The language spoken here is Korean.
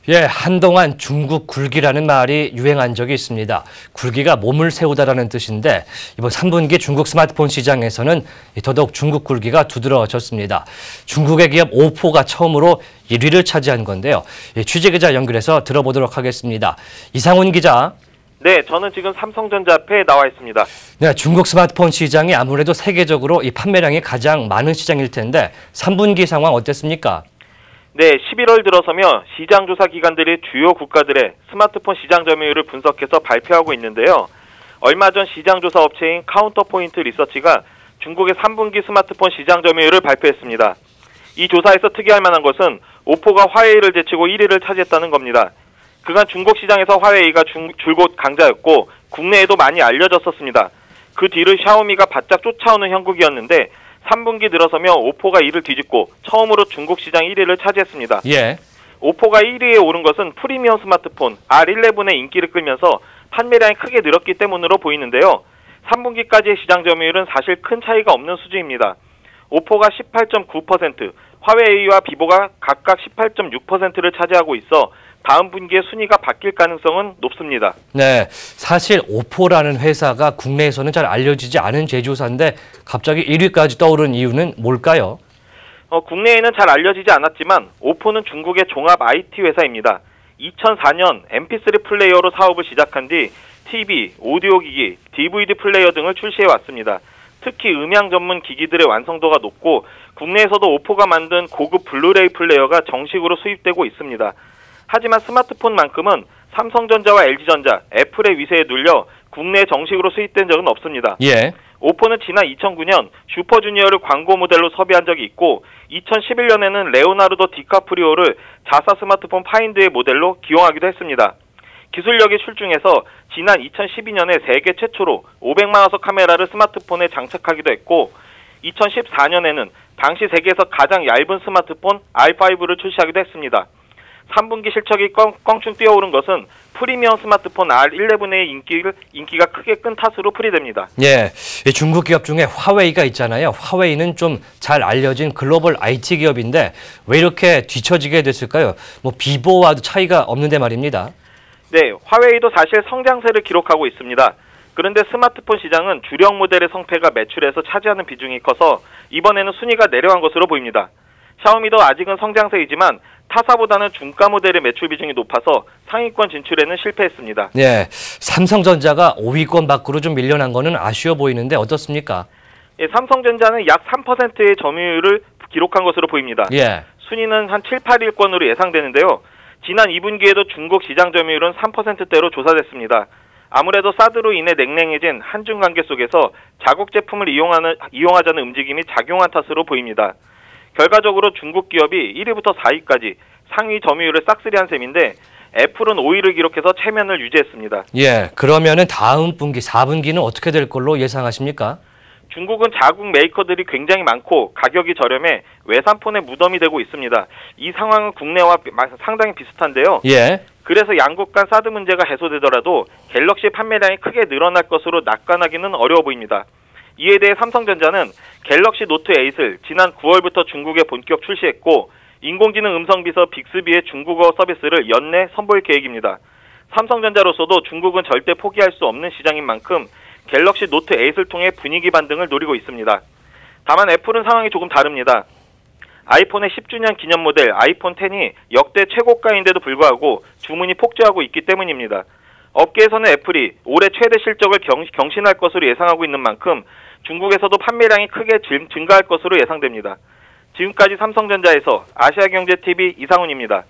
예, 한동안 중국 굴기라는 말이 유행한 적이 있습니다. 굴기가 몸을 세우다라는 뜻인데 이번 3분기 중국 스마트폰 시장에서는 더더욱 중국 굴기가 두드러졌습니다. 중국의 기업 오포가 처음으로 1위를 차지한 건데요. 취재기자 연결해서 들어보도록 하겠습니다. 이상훈 기자. 네, 저는 지금 삼성전자 앞에 나와 있습니다. 네, 중국 스마트폰 시장이 아무래도 세계적으로 이 판매량이 가장 많은 시장일 텐데 3분기 상황 어땠습니까? 네, 11월 들어서며 시장조사 기관들이 주요 국가들의 스마트폰 시장 점유율을 분석해서 발표하고 있는데요. 얼마 전 시장조사 업체인 카운터포인트 리서치가 중국의 3분기 스마트폰 시장 점유율을 발표했습니다. 이 조사에서 특이할 만한 것은 오포가 화웨이를 제치고 1위를 차지했다는 겁니다. 그간 중국 시장에서 화웨이가 줄곧 강자였고 국내에도 많이 알려졌었습니다. 그 뒤를 샤오미가 바짝 쫓아오는 형국이었는데 3분기 들어서며 오포가 이를 뒤집고 처음으로 중국 시장 1위를 차지했습니다. 예. 오포가 1위에 오른 것은 프리미엄 스마트폰 R11의 인기를 끌면서 판매량이 크게 늘었기 때문으로 보이는데요. 3분기까지의 시장 점유율은 사실 큰 차이가 없는 수준입니다. 오포가 18.9%, 화웨이와 비보가 각각 18.6%를 차지하고 있어 다음 분기에 순위가 바뀔 가능성은 높습니다. 네, 사실 오포라는 회사가 국내에서는 잘 알려지지 않은 제조사인데 갑자기 1위까지 떠오른 이유는 뭘까요? 국내에는 잘 알려지지 않았지만 오포는 중국의 종합 IT 회사입니다. 2004년 MP3 플레이어로 사업을 시작한 뒤 TV, 오디오 기기, DVD 플레이어 등을 출시해 왔습니다. 특히 음향 전문 기기들의 완성도가 높고 국내에서도 오포가 만든 고급 블루레이 플레이어가 정식으로 수입되고 있습니다. 하지만 스마트폰만큼은 삼성전자와 LG전자, 애플의 위세에 눌려 국내에 정식으로 수입된 적은 없습니다. 예. 오포는 지난 2009년 슈퍼주니어를 광고 모델로 섭외한 적이 있고 2011년에는 레오나르도 디카프리오를 자사 스마트폰 파인드의 모델로 기용하기도 했습니다. 기술력이 출중해서 지난 2012년에 세계 최초로 500만 화소 카메라를 스마트폰에 장착하기도 했고 2014년에는 당시 세계에서 가장 얇은 스마트폰 R5를 출시하기도 했습니다. 3분기 실적이 껑충 뛰어오른 것은 프리미엄 스마트폰 R11의 인기가 크게 끈 탓으로 풀이됩니다. 예, 중국 기업 중에 화웨이가 있잖아요. 화웨이는 좀 잘 알려진 글로벌 IT 기업인데 왜 이렇게 뒤처지게 됐을까요? 비보와도 차이가 없는데 말입니다. 네, 화웨이도 사실 성장세를 기록하고 있습니다. 그런데 스마트폰 시장은 주력 모델의 성패가 매출에서 차지하는 비중이 커서 이번에는 순위가 내려간 것으로 보입니다. 샤오미도 아직은 성장세이지만 타사보다는 중가 모델의 매출 비중이 높아서 상위권 진출에는 실패했습니다. 네, 삼성전자가 5위권 밖으로 좀 밀려난 거는 아쉬워 보이는데 어떻습니까? 예, 삼성전자는 약 3%의 점유율을 기록한 것으로 보입니다. 예. 순위는 한 7, 8위권으로 예상되는데요. 지난 2분기에도 중국 시장 점유율은 3%대로 조사됐습니다. 아무래도 사드로 인해 냉랭해진 한중 관계 속에서 자국 제품을 이용하자는 움직임이 작용한 탓으로 보입니다. 결과적으로 중국 기업이 1위부터 4위까지 상위 점유율을 싹쓸이한 셈인데 애플은 5위를 기록해서 체면을 유지했습니다. 예, 그러면은 다음 분기 4분기는 어떻게 될 걸로 예상하십니까? 중국은 자국 메이커들이 굉장히 많고 가격이 저렴해 외산폰의 무덤이 되고 있습니다. 이 상황은 국내와 상당히 비슷한데요. 예. 그래서 양국 간 사드 문제가 해소되더라도 갤럭시 판매량이 크게 늘어날 것으로 낙관하기는 어려워 보입니다. 이에 대해 삼성전자는 갤럭시 노트 8을 지난 9월부터 중국에 본격 출시했고 인공지능 음성 비서 빅스비의 중국어 서비스를 연내 선보일 계획입니다. 삼성전자로서도 중국은 절대 포기할 수 없는 시장인 만큼 갤럭시 노트 8을 통해 분위기 반등을 노리고 있습니다. 다만 애플은 상황이 조금 다릅니다. 아이폰의 10주년 기념 모델 아이폰 X이 역대 최고가인데도 불구하고 주문이 폭주하고 있기 때문입니다. 업계에서는 애플이 올해 최대 실적을 경신할 것으로 예상하고 있는 만큼 중국에서도 판매량이 크게 증가할 것으로 예상됩니다. 지금까지 삼성전자에서 아시아경제TV 이상훈입니다.